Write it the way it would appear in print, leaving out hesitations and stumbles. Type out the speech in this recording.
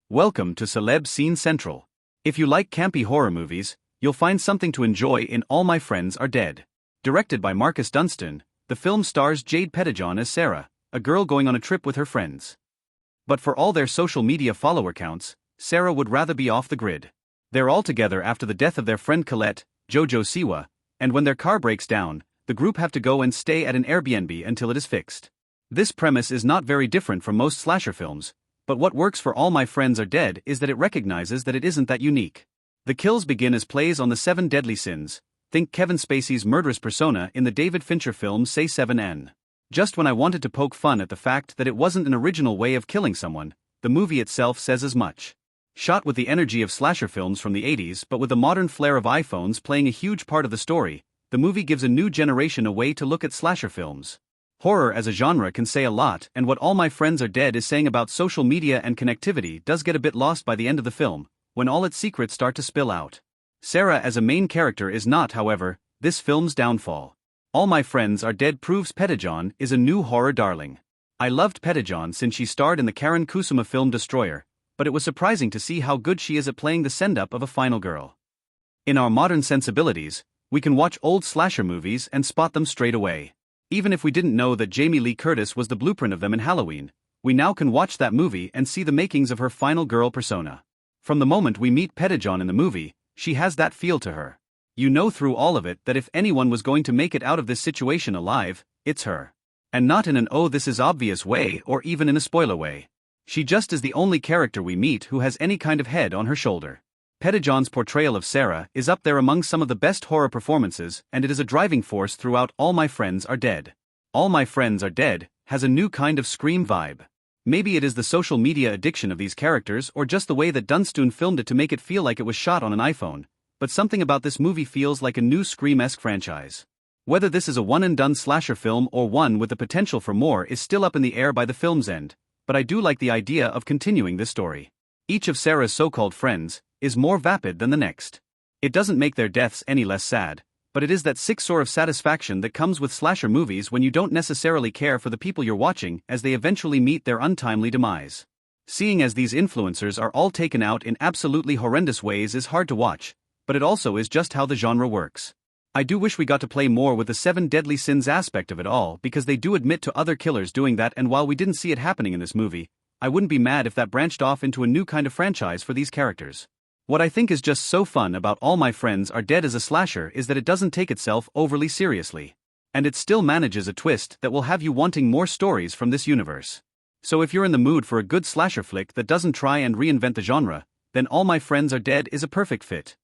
Welcome to Celeb Scene Central. If you like campy horror movies, you'll find something to enjoy in All My Friends Are Dead. Directed by Marcus Dunstan, the film stars Jade Pettijohn as Sarah, a girl going on a trip with her friends. But for all their social media follower counts, Sarah would rather be off the grid. They're all together after the death of their friend Colette, JoJo Siwa, and when their car breaks down, the group have to go and stay at an Airbnb until it is fixed. This premise is not very different from most slasher films, but what works for All My Friends Are Dead is that it recognizes that it isn't that unique. The kills begin as plays on the 7 deadly sins. Think Kevin Spacey's murderous persona in the David Fincher film Say 7N. Just when I wanted to poke fun at the fact that it wasn't an original way of killing someone, the movie itself says as much. Shot with the energy of slasher films from the 80s but with the modern flair of iPhones playing a huge part of the story, the movie gives a new generation a way to look at slasher films. Horror as a genre can say a lot, and what All My Friends Are Dead is saying about social media and connectivity does get a bit lost by the end of the film, when all its secrets start to spill out. Sarah as a main character is not, however, this film's downfall. All My Friends Are Dead proves Pettijohn is a new horror darling. I loved Pettijohn since she starred in the Karen Kusama film Destroyer, but it was surprising to see how good she is at playing the send-up of a final girl. In our modern sensibilities, we can watch old slasher movies and spot them straight away. Even if we didn't know that Jamie Lee Curtis was the blueprint of them in Halloween, we now can watch that movie and see the makings of her final girl persona. From the moment we meet Pettijohn in the movie, she has that feel to her. You know through all of it that if anyone was going to make it out of this situation alive, it's her. And not in an oh this is obvious way or even in a spoiler way. She just is the only character we meet who has any kind of head on her shoulder. Pettijohn's portrayal of Sarah is up there among some of the best horror performances, and it is a driving force throughout All My Friends Are Dead. All My Friends Are Dead has a new kind of Scream vibe. Maybe it is the social media addiction of these characters or just the way that Dunstan filmed it to make it feel like it was shot on an iPhone, but something about this movie feels like a new Scream-esque franchise. Whether this is a one-and-done slasher film or one with the potential for more is still up in the air by the film's end, but I do like the idea of continuing this story. Each of Sarah's so-called friends is more vapid than the next. It doesn't make their deaths any less sad, but it is that sick sort of satisfaction that comes with slasher movies when you don't necessarily care for the people you're watching as they eventually meet their untimely demise. Seeing as these influencers are all taken out in absolutely horrendous ways is hard to watch, but it also is just how the genre works. I do wish we got to play more with the 7 deadly sins aspect of it all because they do admit to other killers doing that, and while we didn't see it happening in this movie, I wouldn't be mad if that branched off into a new kind of franchise for these characters. What I think is just so fun about All My Friends Are Dead as a slasher is that it doesn't take itself overly seriously. And it still manages a twist that will have you wanting more stories from this universe. So if you're in the mood for a good slasher flick that doesn't try and reinvent the genre, then All My Friends Are Dead is a perfect fit.